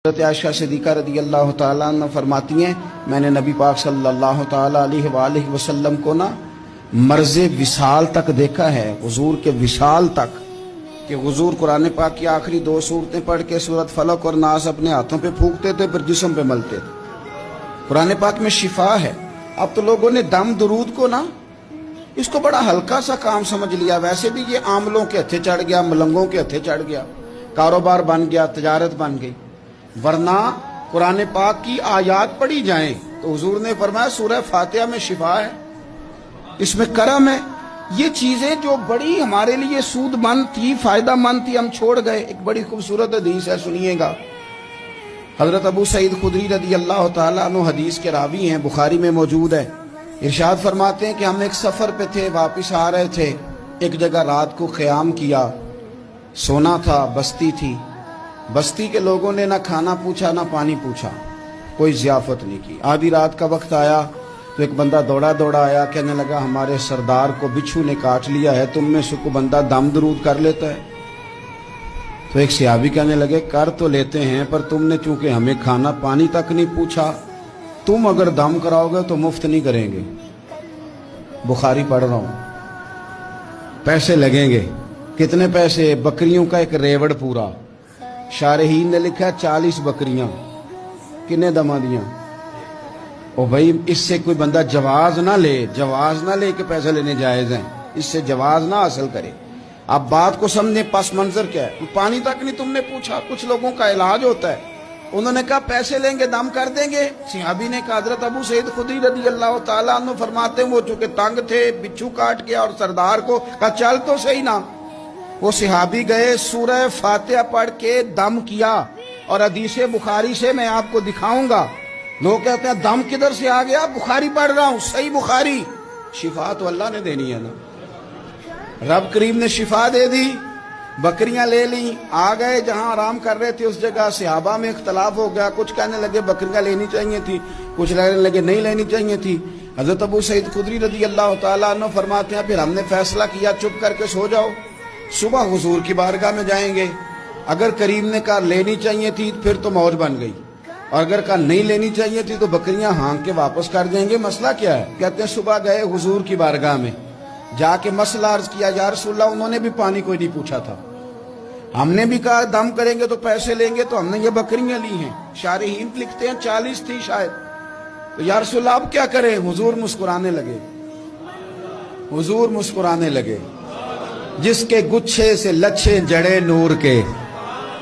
حضرت عائشہ صدیقہ رضی اللہ تعالیٰ عنہ فرماتی ہیں میں نے نبی پاک صلی اللہ تعالیٰ علیہ وآلہ وسلم کو مرض وصال تک دیکھا ہے، حضور کے وصال تک، کہ حضور قرآن پاک کی آخری 2 سورتیں پڑھ کے سورت فلق اور ناس اپنے ہاتھوں پہ پھونکتے تھے، پھر جسم پہ ملتے تھے۔ قرآن پاک میں شفا ہے۔ اب تو لوگوں نے دم درود کو اس کو بڑا ہلکا سا کام سمجھ لیا۔ ویسے بھی یہ عاملوں کے ہتھے چڑھ گیا، ملنگوں کے ہتھے چڑھ گیا، کاروبار بن گیا، تجارت بن گئی۔ ورنہ قرآن پاک کی آیات پڑھی جائیں تو حضور نے فرمایا سورہ فاتحہ میں شفا ہے، اس میں کرم ہے۔ یہ چیزیں جو بڑی ہمارے لیے سود مند تھی، فائدہ مند تھی، ہم چھوڑ گئے۔ ایک بڑی خوبصورت حدیث ہے، سنیے گا۔ حضرت ابو سعید خدری رضی اللہ تعالیٰ عنہ حدیث کے راوی ہیں، بخاری میں موجود ہے۔ ارشاد فرماتے ہیں کہ ہم ایک سفر پہ تھے، واپس آ رہے تھے، ایک جگہ رات کو قیام کیا، سونا تھا، بستی تھی۔ بستی کے لوگوں نے نہ کھانا پوچھا نہ پانی پوچھا، کوئی ضیافت نہیں کی۔ آدھی رات کا وقت آیا تو ایک بندہ دوڑا دوڑا آیا، کہنے لگا ہمارے سردار کو بچھو نے کاٹ لیا ہے، تم میں سے کوئی بندہ دم درود کر لیتا ہے؟ تو ایک صحابی کہنے لگے کر تو لیتے ہیں، پر تم نے چونکہ ہمیں کھانا پانی تک نہیں پوچھا، تم اگر دم کراؤ گے تو مفت نہیں کریں گے۔ بخاری پڑھ رہا ہوں۔ پیسے لگیں گے۔ کتنے پیسے؟ بکریوں کا ایک ریوڑ پورا۔ شارحین نے لکھا 40 بکریاں۔ کنے دما دیاں؟ او بھائی اس سے کوئی بندہ جواز نہ لے کہ پیسے لینے جائز ہیں، اس سے جواز نہ حاصل کرے۔ اب بات کو سمجھیں، پس منظر کیا ہے؟ پانی تک نہیں تم نے پوچھا۔ کچھ لوگوں کا علاج ہوتا ہے، انہوں نے کہا پیسے لیں گے دم کر دیں گے۔ صحابی نے کہا حضرت ابو سعید خدری رضی اللہ تعالیٰ عنہ فرماتے ہیں وہ چونکہ تنگ تھے، بچھو کاٹ گیا، اور سردار کو کہا چل تو صحیح نا۔ وہ صحابی گئے، سورہ فاتحہ پڑھ کے دم کیا، اور حدیث بخاری سے میں آپ کو دکھاؤں گا۔ لوگ کہتے ہیں دم کدھر سے آ گیا؟ بخاری پڑھ رہا ہوں، صحیح بخاری۔ شفا تو اللہ نے دینی ہے نا، رب کریم نے شفا دے دی۔ بکریاں لے لیں، آ گئے جہاں آرام کر رہے تھے اس جگہ۔ صحابہ میں اختلاف ہو گیا، کچھ کہنے لگے بکریاں لینی چاہیے تھی، کچھ کہنے لگے نہیں لینی چاہیے تھی۔ حضرت ابو سعید خدری رضی اللہ تعالیٰ عنہ فرماتے ہیں پھر ہم نے فیصلہ کیا چپ کر کے سو جاؤ، صبح حضور کی بارگاہ میں جائیں گے۔ اگر کریم نے کہا لینی چاہیے تھی پھر تو موج بن گئی، اور اگر کہا نہیں لینی چاہیے تھی تو بکریاں ہانک کے واپس کر دیں گے۔ مسئلہ کیا ہے؟ کہتے ہیں صبح گئے حضور کی بارگاہ میں، جا کے مسئلہ عرض کیا، یا رسول اللہ انہوں نے بھی پانی کوئی نہیں پوچھا تھا، ہم نے بھی کہا دم کریں گے تو پیسے لیں گے، تو ہم نے یہ بکریاں لی ہیں۔ شارحین لکھتے ہیں 40 تھی شاید۔ تو یا رسول اللہ اب کیا کریں؟ حضور مسکرانے لگے، حضور مسکرانے لگے۔ جس کے گچھے سے لچھے جڑے نور کے،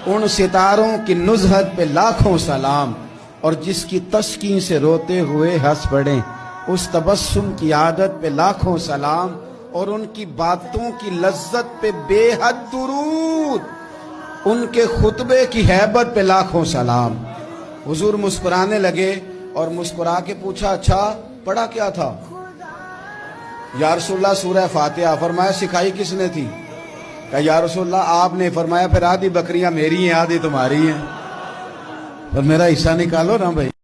ان ستاروں کی نزہت پہ لاکھوں سلام، اور جس کی تسکین سے روتے ہوئے ہنس پڑیں، اس تبسم کی عادت پہ لاکھوں سلام، اور ان کی باتوں کی لذت پہ بے حد درود، ان کے خطبے کی ہیبت پہ لاکھوں سلام۔ حضور مسکرانے لگے اور مسکرا کے پوچھا اچھا پڑھا کیا تھا؟ یا رسول اللہ سورہ فاتحہ۔ فرمایا سکھائی کس نے تھی؟ کہ یا رسول اللہ آپ نے۔ فرمایا پھر آدھی بکریاں میری ہیں آدھی تمہاری ہیں، اور میرا حصہ نکالو نا بھائی۔